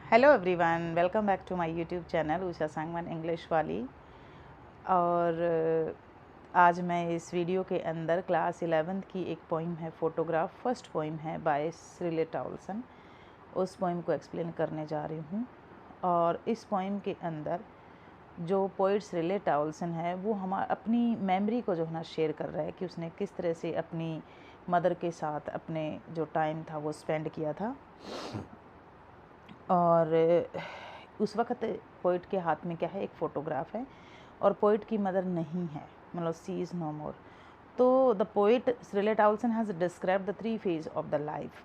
Hello everyone, welcome back to my YouTube channel Usha Sangwan English वाली। और आज मैं इस वीडियो के अंदर क्लास 11th की एक पोइम है फोटोग्राफ, फर्स्ट पोइम है बाय श्रिले टाउल्सन। उस पोइम को एक्सप्लेन करने जा रही हूँ। और इस पोइम के अंदर जो पोइट श्रिले टाउल्सन है वो अपनी मेमोरी को जो है ना शेयर कर रहा है कि उसने किस तरह से अपनी मदर के साथ अपने जो टाइम था वो स्पेंड किया था। और उस वक़्त पोइट के हाथ में क्या है, एक फ़ोटोग्राफ है और पोइट की मदर नहीं है, मतलब सी इज़ नो मोर। तो the poet Shirley Toulson has describe the 3 phase of the life.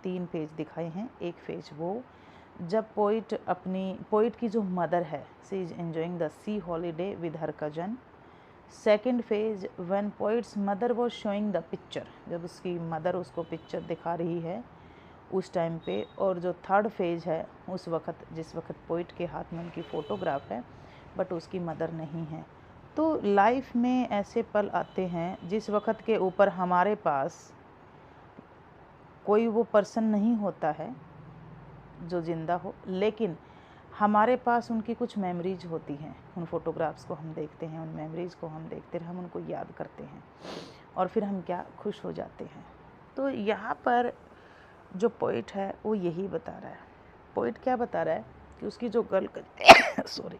3 phase दिखाए हैं। एक फेज वो जब पोइट की जो मदर है, she is enjoying the sea holiday with her cousin. Second phase when poet's mother was showing the picture, जब उसकी मदर उसको पिक्चर दिखा रही है उस टाइम पे। और जो थर्ड फेज है उस वक़्त जिस वक़्त पोइट के हाथ में उनकी फ़ोटोग्राफ है बट उसकी मदर नहीं है। तो लाइफ में ऐसे पल आते हैं जिस वक़्त के ऊपर हमारे पास कोई वो पर्सन नहीं होता है जो ज़िंदा हो, लेकिन हमारे पास उनकी कुछ मेमोरीज होती हैं। उन फ़ोटोग्राफ्स को हम देखते हैं, उन मेमोरीज़ को हम देखते हैं, हम उनको याद करते हैं और फिर हम क्या खुश हो जाते हैं। तो यहाँ पर जो पोइट है वो यही बता रहा है। पोइट क्या बता रहा है कि उसकी जो गर्ल सॉरी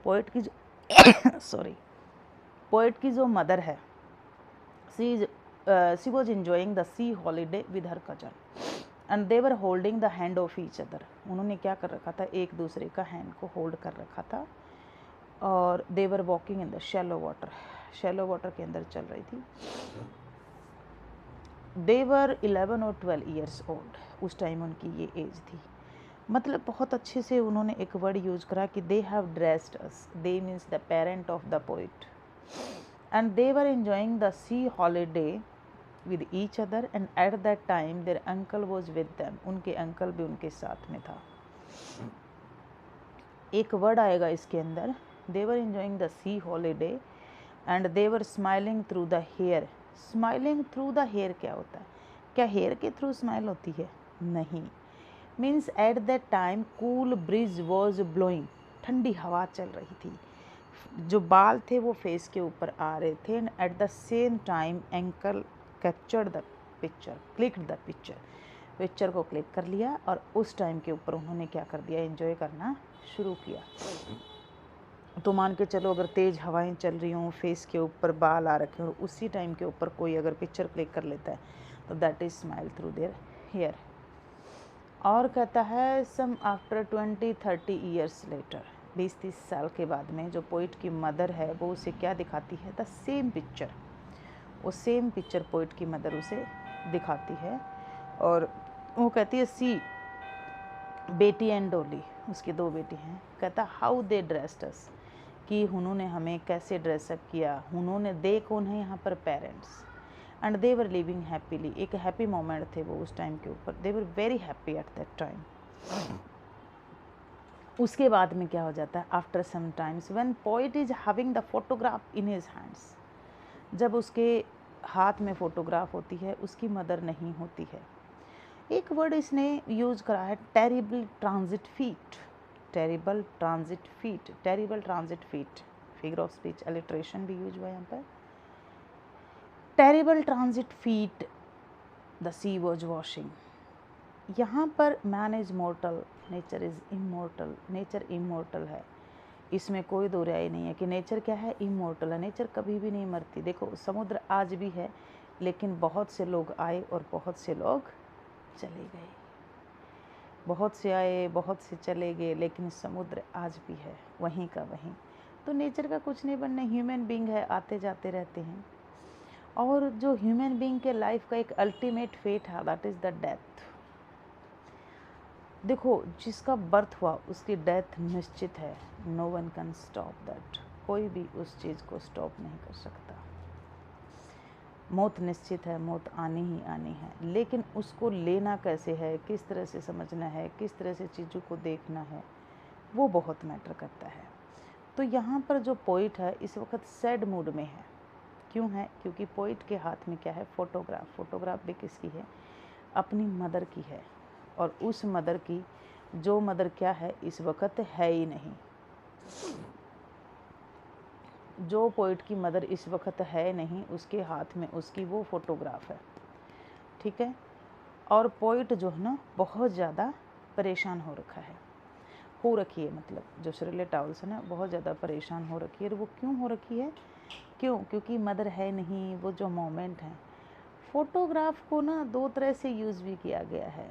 पोइट की जो पोइट की जो मदर है, she was enjoying the sea holiday with her cousin and they were holding the hand of each other. उन्होंने क्या कर रखा था, एक दूसरे का हैंड को होल्ड कर रखा था। और they were walking in the shallow water के अंदर चल रही थी। देवर 11 और 12 ईयर्स ओल्ड, उस टाइम उनकी ये एज थी। मतलब बहुत अच्छे से उन्होंने एक वर्ड यूज करा कि they have dressed us. They means the parent of the poet and they were enjoying the sea holiday with each other and at that time their uncle was with them. उनके uncle भी उनके साथ में था। एक word आएगा इसके अंदर, they were enjoying the sea holiday and they were smiling through the hair. Smiling through the hair क्या होता है? क्या हेयर के थ्रू स्माइल होती है? नहीं। Means eight that time cool bridge was blowing, ठंडी हवा चल रही थी। जो बाल थे वो फेस के ऊपर आ रहे थे। And at the same time ankle captured the picture, clicked the picture को क्लिक कर लिया और उस टाइम के ऊपर उन्होंने क्या कर दिया, एंजॉय करना शुरू किया। तो मान के चलो अगर तेज़ हवाएं चल रही हों, फेस के ऊपर बाल आ रखे हों, उसी टाइम के ऊपर कोई अगर पिक्चर क्लिक कर लेता है तो that is smile through their hair. और कहता है सम आफ्टर 20-30 ईयर्स लेटर, 20-30 साल के बाद में जो पोइट की मदर है वो उसे क्या दिखाती है, द सेम पिक्चर। वो सेम पिक्चर पोइट की मदर उसे दिखाती है और वो कहती है सी बेटी एंड डोली, उसकी 2 बेटी हैं। कहता हाउ दे ड्रेस्ड अस, कि उन्होंने हमें कैसे ड्रेसअप किया। उन्होंने, दे कौन है यहाँ पर, parents. And they were living happily, एक हैप्पी मोमेंट थे वो उस टाइम के ऊपर। They were very happy at that time. उसके बाद में क्या हो जाता है, after some times when poet is having the photograph in his hands, जब उसके हाथ में फ़ोटोग्राफ होती है, उसकी मदर नहीं होती है। एक वर्ड इसने यूज करा है, terrible transit feet. Terrible transit feet, figure of speech alliteration भी यूज हुआ यहाँ पर। Terrible transit feet the sea was washing. यहाँ पर man is mortal, nature is immortal. Nature immortal है, इसमें कोई दो राय नहीं है कि नेचर क्या है, इमोर्टल है। नेचर कभी भी नहीं मरती। देखो समुद्र आज भी है, लेकिन बहुत से लोग आए और बहुत से लोग चले गए। बहुत से आए, बहुत से चले गए, लेकिन समुद्र आज भी है, वहीं का वहीं। तो नेचर का कुछ नहीं बनना। ह्यूमन बीइंग है, आते जाते रहते हैं। और जो ह्यूमन बीइंग के लाइफ का एक अल्टीमेट फेट है, दैट इज़ द डेथ। देखो जिसका बर्थ हुआ उसकी डेथ निश्चित है। No one can stop that. कोई भी उस चीज़ को स्टॉप नहीं कर सकता। मौत निश्चित है, मौत आनी ही आनी है, लेकिन उसको लेना कैसे है, किस तरह से समझना है, किस तरह से चीज़ों को देखना है, वो बहुत मैटर करता है। तो यहाँ पर जो पोइट है इस वक्त सैड मूड में है। क्यों है? क्योंकि पोइट के हाथ में क्या है, फ़ोटोग्राफ। फ़ोटोग्राफ भी किसकी है, अपनी मदर की है, और उस मदर की जो मदर क्या है इस वक्त है ही नहीं। जो पोइट की मदर इस वक्त है नहीं, उसके हाथ में उसकी वो फ़ोटोग्राफ है, ठीक है। और पोइट जो है ना बहुत ज़्यादा परेशान हो रखा है, हो रखी है, मतलब जो शिरले टाउल्सन है बहुत ज़्यादा परेशान हो रखी है। और वो क्यों हो रखी है? क्योंकि मदर है नहीं। वो जो मोमेंट है, फ़ोटोग्राफ को ना दो तरह से यूज़ भी किया गया है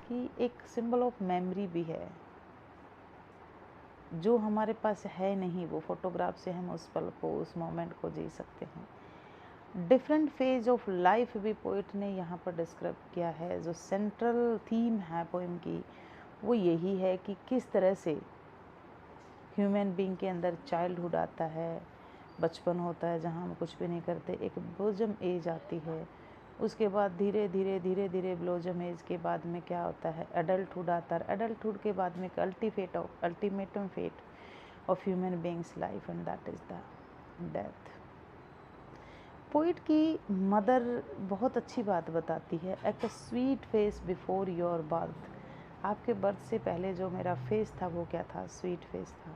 कि एक सिंबल ऑफ मेमोरी भी है। जो हमारे पास है नहीं वो फ़ोटोग्राफ से हम उस पल को, उस मोमेंट को जी सकते हैं। डिफरेंट फेज ऑफ लाइफ भी पोइट ने यहाँ पर डिस्क्राइब किया है। जो सेंट्रल थीम है पोइम की वो यही है कि किस तरह से ह्यूमन बीइंग के अंदर चाइल्डहुड आता है, बचपन होता है जहाँ हम कुछ भी नहीं करते, एक ब्लोजम एज आती है, उसके बाद धीरे धीरे धीरे धीरे ब्लोजम एज के बाद में क्या होता है, एडल्टहुड आता है। एडल्टहुड के बाद में ultimatum fate of human beings life, and that is the death. Poet की मदर बहुत अच्छी बात बताती है, एक sweet face before your birth. आपके बर्थ से पहले जो मेरा फेस था वो क्या था? स्वीट फेस था।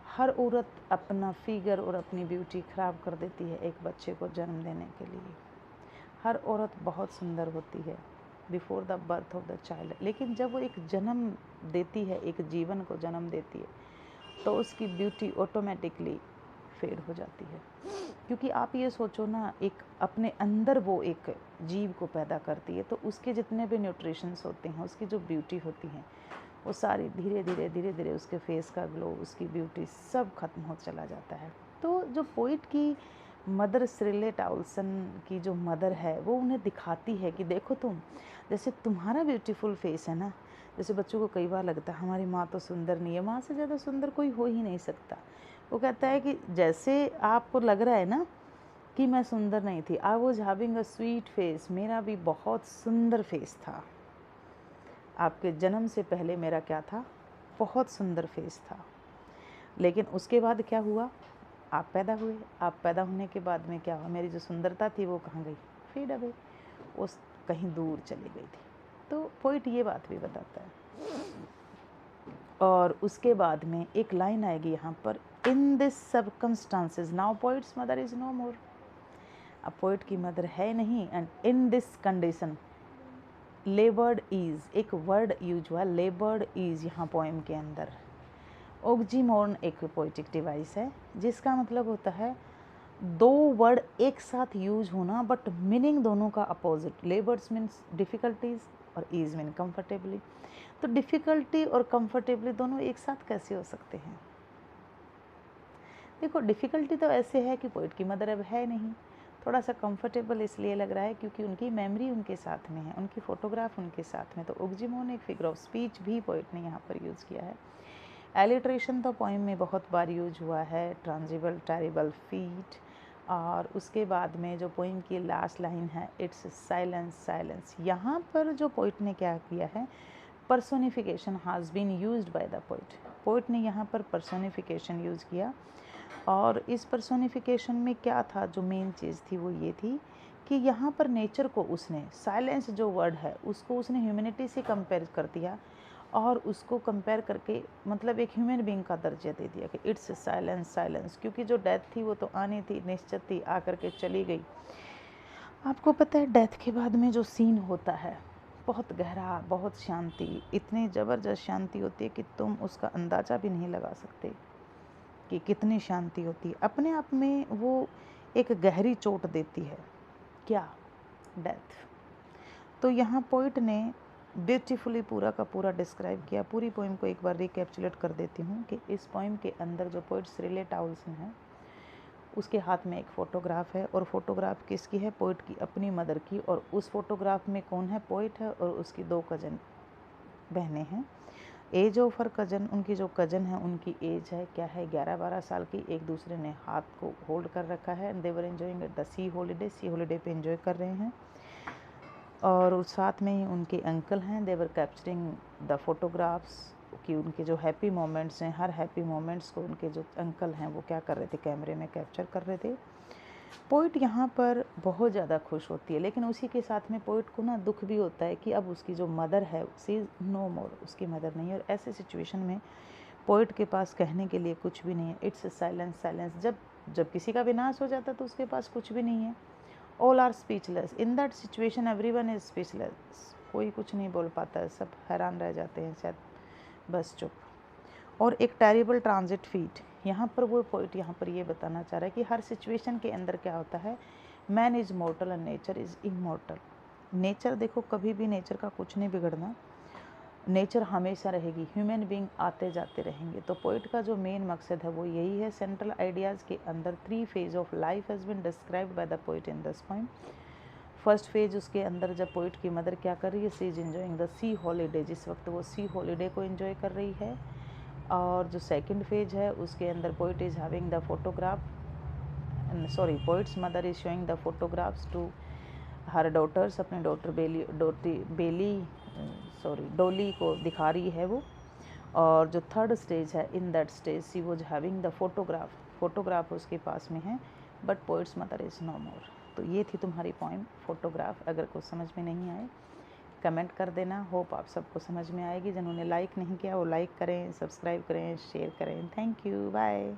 हर औरत अपना फिगर और अपनी ब्यूटी ख़राब कर देती है एक बच्चे को जन्म देने के लिए। हर औरत बहुत सुंदर होती है before the birth of the child, लेकिन जब वो एक जन्म देती है, एक जीवन को जन्म देती है, तो उसकी ब्यूटी ऑटोमेटिकली फेड हो जाती है। क्योंकि आप ये सोचो ना, एक अपने अंदर वो एक जीव को पैदा करती है, तो उसके जितने भी न्यूट्रिशंस होते हैं, उसकी जो ब्यूटी होती हैं, वो सारी धीरे धीरे उसके फेस का ग्लो, उसकी ब्यूटी सब खत्म हो चला जाता है। तो जो पोइट की मदर, शिरले टाउल्सन की जो मदर है, वो उन्हें दिखाती है कि देखो तुम, जैसे तुम्हारा ब्यूटीफुल फेस है ना, जैसे बच्चों को कई बार लगता है हमारी माँ तो सुंदर नहीं है, माँ से ज़्यादा सुंदर कोई हो ही नहीं सकता। वो कहता है कि जैसे आपको लग रहा है ना कि मैं सुंदर नहीं थी, I was having a sweet face, मेरा भी बहुत सुंदर फेस था। आपके जन्म से पहले मेरा क्या था? बहुत सुंदर फेस था। लेकिन उसके बाद क्या हुआ? आप पैदा हुए। आप पैदा होने के बाद में क्या हुआ? मेरी जो सुंदरता थी वो कहाँ गई? फेड अवे, उस कहीं दूर चली गई थी। तो पोइट ये बात भी बताता है। और उसके बाद में एक लाइन आएगी यहाँ पर, in this circumstances now poet's mother is no more. अब पोइट की मदर है नहीं, and in this condition, laboured is, एक वर्ड यूज हुआ लेबर्ड इज़ यहाँ पोएम के अंदर। ऑक्सीमोरन एक पोइटिक डिवाइस है जिसका मतलब होता है दो वर्ड एक साथ यूज होना बट मीनिंग दोनों का अपोजिट। लेबर्स मीन्स डिफ़िकल्टीज और ईज मीन कंफर्टेबली। तो डिफ़िकल्टी और कंफर्टेबली दोनों एक साथ कैसे हो सकते हैं? देखो, डिफ़िकल्टी तो ऐसे है कि पोइट की मदर अब है नहीं, थोड़ा सा कंफर्टेबल इसलिए लग रहा है क्योंकि उनकी मेमोरी उनके साथ में है, उनकी फ़ोटोग्राफ उनके साथ में। तो ऑक्सीमोरन एक फिगर ऑफ स्पीच भी पोइट ने यहाँ पर यूज़ किया है। एलिट्रेशन तो पोइम में बहुत बार यूज हुआ है, ट्रांजिबल टेरिबल फीट। और उसके बाद में जो पोइम की लास्ट लाइन है, इट्स साइलेंस साइलेंस, यहाँ पर जो पोइट ने क्या किया है, personification has been used by the poet. Poet ने यहाँ पर पर्सोनिफिकेशन यूज़ किया। और इस पर्सोनिफिकेशन में क्या था, जो मेन चीज़ थी वो ये थी कि यहाँ पर नेचर को उसने, साइलेंस जो वर्ड है उसको उसने ह्यूमैनिटी से कंपेयर कर दिया, और उसको कंपेयर करके मतलब एक ह्यूमन बीइंग का दर्जा दे दिया कि इट्स साइलेंस साइलेंस। क्योंकि जो डेथ थी वो तो आनी थी, निश्चित थी, आकर के चली गई। आपको पता है डेथ के बाद में जो सीन होता है बहुत गहरा, बहुत शांति, इतनी ज़बरदस्त शांति होती है कि तुम उसका अंदाज़ा भी नहीं लगा सकते कि कितनी शांति होती है। अपने आप में वो एक गहरी चोट देती है। क्या? डेथ। तो यहाँ पोइट ने ब्यूटीफुली पूरा का पूरा डिस्क्राइब किया। पूरी पोइम को एक बार रिकैप्चुलेट कर देती हूँ कि इस पोइम के अंदर जो पोइट शिरले टाउल्सन है उसके हाथ में एक फ़ोटोग्राफ है, और फोटोग्राफ किसकी है? पोइट की अपनी मदर की। और उस फोटोग्राफ में कौन है? पोइट है और उसकी दो कज़न बहनें हैं। एज ऑफ हर कज़न, उनकी जो कज़न है उनकी एज है क्या है? 11-12 साल की। एक दूसरे ने हाथ को होल्ड कर रखा है, and they were enjoying at the sea holiday पे एंजॉय कर रहे हैं। और उस साथ में ही उनके अंकल हैं, दे वर कैप्चरिंग द फोटोग्राफ्स, कि उनके जो हैप्पी मोमेंट्स हैं, हर हैप्पी मोमेंट्स को उनके जो अंकल हैं वो क्या कर रहे थे? कैमरे में कैप्चर कर रहे थे। पोइट यहाँ पर बहुत ज़्यादा खुश होती है, लेकिन उसी के साथ में पोइट को ना दुख भी होता है कि अब उसकी जो मदर है सी इज़ नो मोर, उसकी मदर नहीं है। और ऐसे सिचुएशन में पोइट के पास कहने के लिए कुछ भी नहीं है। It's silence silence. जब जब किसी का विनाश हो जाता है तो उसके पास कुछ भी नहीं है। All are speechless in that situation, everyone is speechless. कोई कुछ नहीं बोल पाता है, सब हैरान रह जाते हैं, शायद बस चुप। और एक टेरिबल ट्रांजिट फीट, यहाँ पर वो पोइट यहाँ पर ये बताना चाह रहा है कि हर सिचुएशन के अंदर क्या होता है, man is मॉर्टल and nature is immortal. Nature देखो, कभी भी नेचर का कुछ नहीं बिगड़ना, नेचर हमेशा रहेगी, ह्यूमन बीइंग आते जाते रहेंगे। तो पोइट का जो मेन मकसद है वो यही है। सेंट्रल आइडियाज़ के अंदर 3 phase of life has been described bye the poet in this poem. First phase उसके अंदर जब पोइट की मदर क्या कर रही है, she is enjoying the sea holiday, जिस वक्त वो सी हॉलीडे को एंजॉय कर रही है। और जो सेकंड फेज है उसके अंदर poet is having the photograph, poet's mother is showing the photographs to her daughters, अपने डॉटर डोली को दिखा रही है वो। और जो थर्ड स्टेज है, in that stage she was having the photograph उसके पास में है, but poet's mother is no more. तो ये थी तुम्हारी पोइम फोटोग्राफ। अगर कुछ समझ में नहीं आए कमेंट कर देना, होप आप सबको समझ में आएगी। जिन्होंने लाइक नहीं किया वो लाइक करें, सब्सक्राइब करें, शेयर करें। Thank you, bye.